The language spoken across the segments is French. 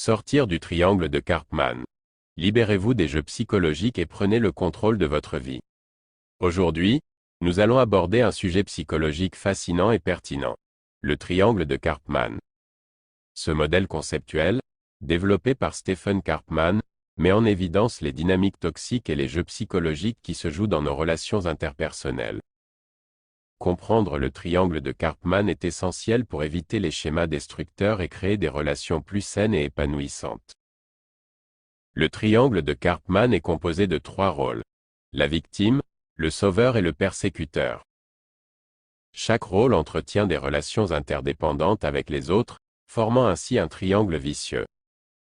Sortir du triangle de Karpman. Libérez-vous des jeux psychologiques et prenez le contrôle de votre vie. Aujourd'hui, nous allons aborder un sujet psychologique fascinant et pertinent. Le triangle de Karpman. Ce modèle conceptuel, développé par Stephen Karpman, met en évidence les dynamiques toxiques et les jeux psychologiques qui se jouent dans nos relations interpersonnelles. Comprendre le triangle de Karpman est essentiel pour éviter les schémas destructeurs et créer des relations plus saines et épanouissantes. Le triangle de Karpman est composé de 3 rôles: la victime, le sauveur et le persécuteur. Chaque rôle entretient des relations interdépendantes avec les autres, formant ainsi un triangle vicieux.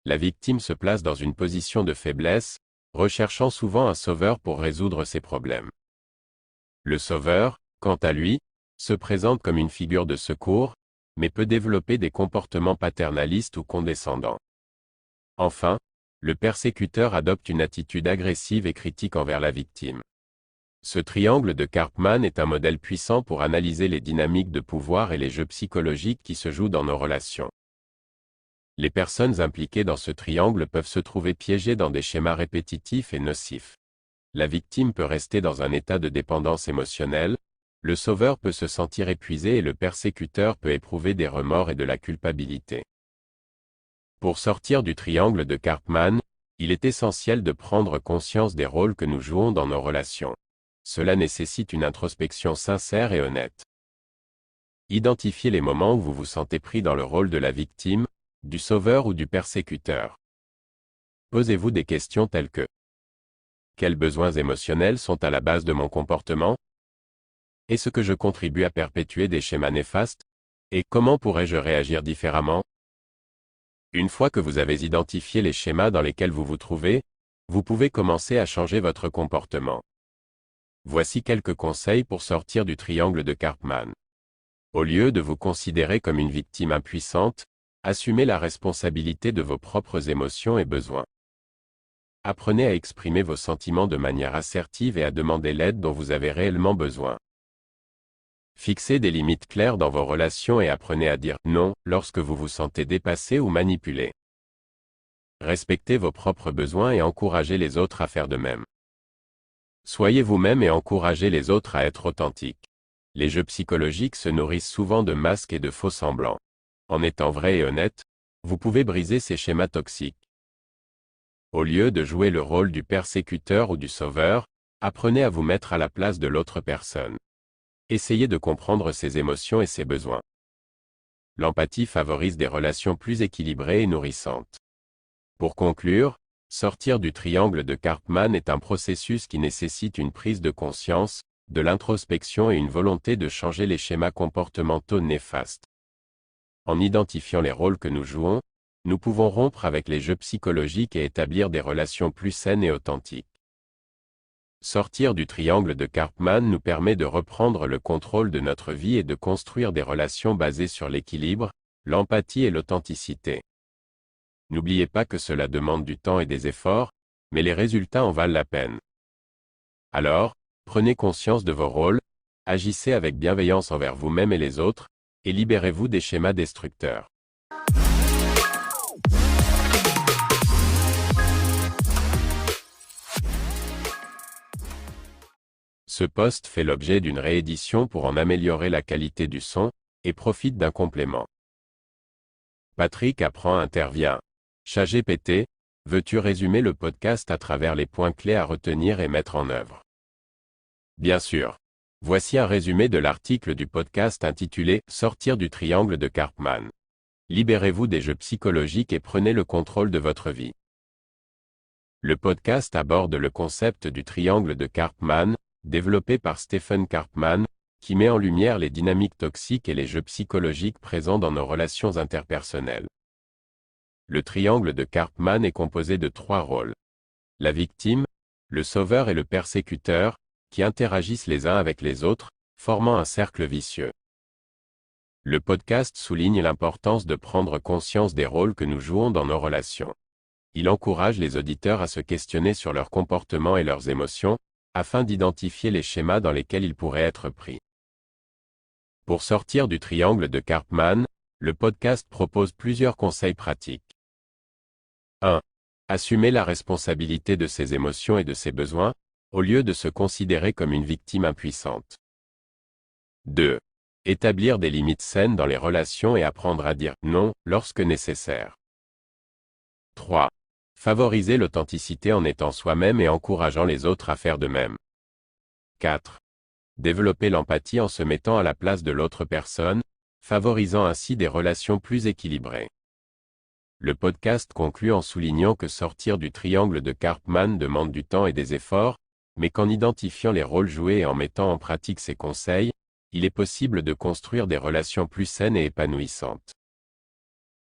La victime se place dans une position de faiblesse, recherchant souvent un sauveur pour résoudre ses problèmes. Le sauveur, quant à lui, se présente comme une figure de secours, mais peut développer des comportements paternalistes ou condescendants. Enfin, le persécuteur adopte une attitude agressive et critique envers la victime. Ce triangle de Karpman est un modèle puissant pour analyser les dynamiques de pouvoir et les jeux psychologiques qui se jouent dans nos relations. Les personnes impliquées dans ce triangle peuvent se trouver piégées dans des schémas répétitifs et nocifs. La victime peut rester dans un état de dépendance émotionnelle, le sauveur peut se sentir épuisé et le persécuteur peut éprouver des remords et de la culpabilité. Pour sortir du triangle de Karpman, il est essentiel de prendre conscience des rôles que nous jouons dans nos relations. Cela nécessite une introspection sincère et honnête. Identifiez les moments où vous vous sentez pris dans le rôle de la victime, du sauveur ou du persécuteur. Posez-vous des questions telles que: quels besoins émotionnels sont à la base de mon comportement? Est-ce que je contribue à perpétuer des schémas néfastes? Et comment pourrais-je réagir différemment? Une fois que vous avez identifié les schémas dans lesquels vous vous trouvez, vous pouvez commencer à changer votre comportement. Voici quelques conseils pour sortir du triangle de Karpman. Au lieu de vous considérer comme une victime impuissante, assumez la responsabilité de vos propres émotions et besoins. Apprenez à exprimer vos sentiments de manière assertive et à demander l'aide dont vous avez réellement besoin. Fixez des limites claires dans vos relations et apprenez à dire non lorsque vous vous sentez dépassé ou manipulé. Respectez vos propres besoins et encouragez les autres à faire de même. Soyez vous-même et encouragez les autres à être authentiques. Les jeux psychologiques se nourrissent souvent de masques et de faux semblants. En étant vrai et honnête, vous pouvez briser ces schémas toxiques. Au lieu de jouer le rôle du persécuteur ou du sauveur, apprenez à vous mettre à la place de l'autre personne. Essayez de comprendre ses émotions et ses besoins. L'empathie favorise des relations plus équilibrées et nourrissantes. Pour conclure, sortir du triangle de Karpman est un processus qui nécessite une prise de conscience, de l'introspection et une volonté de changer les schémas comportementaux néfastes. En identifiant les rôles que nous jouons, nous pouvons rompre avec les jeux psychologiques et établir des relations plus saines et authentiques. Sortir du triangle de Karpman nous permet de reprendre le contrôle de notre vie et de construire des relations basées sur l'équilibre, l'empathie et l'authenticité. N'oubliez pas que cela demande du temps et des efforts, mais les résultats en valent la peine. Alors, prenez conscience de vos rôles, agissez avec bienveillance envers vous-même et les autres, et libérez-vous des schémas destructeurs. Ce post fait l'objet d'une réédition pour en améliorer la qualité du son, et profite d'un complément. Patrick Apprend intervient. ChatGPT, veux-tu résumer le podcast à travers les points clés à retenir et mettre en œuvre? Bien sûr. Voici un résumé de l'article du podcast intitulé « Sortir du triangle de Karpman. Libérez-vous des jeux psychologiques et prenez le contrôle de votre vie ». Le podcast aborde le concept du triangle de Karpman, développé par Stephen Karpman, qui met en lumière les dynamiques toxiques et les jeux psychologiques présents dans nos relations interpersonnelles. Le triangle de Karpman est composé de 3 rôles. La victime, le sauveur et le persécuteur, qui interagissent les uns avec les autres, formant un cercle vicieux. Le podcast souligne l'importance de prendre conscience des rôles que nous jouons dans nos relations. Il encourage les auditeurs à se questionner sur leur comportement et leurs émotions, afin d'identifier les schémas dans lesquels ils pourraient être pris. Pour sortir du triangle de Karpman, le podcast propose plusieurs conseils pratiques. 1. Assumer la responsabilité de ses émotions et de ses besoins, au lieu de se considérer comme une victime impuissante. 2. Établir des limites saines dans les relations et apprendre à dire non lorsque nécessaire. 3. Favoriser l'authenticité en étant soi-même et encourageant les autres à faire de même. 4. Développer l'empathie en se mettant à la place de l'autre personne, favorisant ainsi des relations plus équilibrées. Le podcast conclut en soulignant que sortir du triangle de Karpman demande du temps et des efforts, mais qu'en identifiant les rôles joués et en mettant en pratique ces conseils, il est possible de construire des relations plus saines et épanouissantes.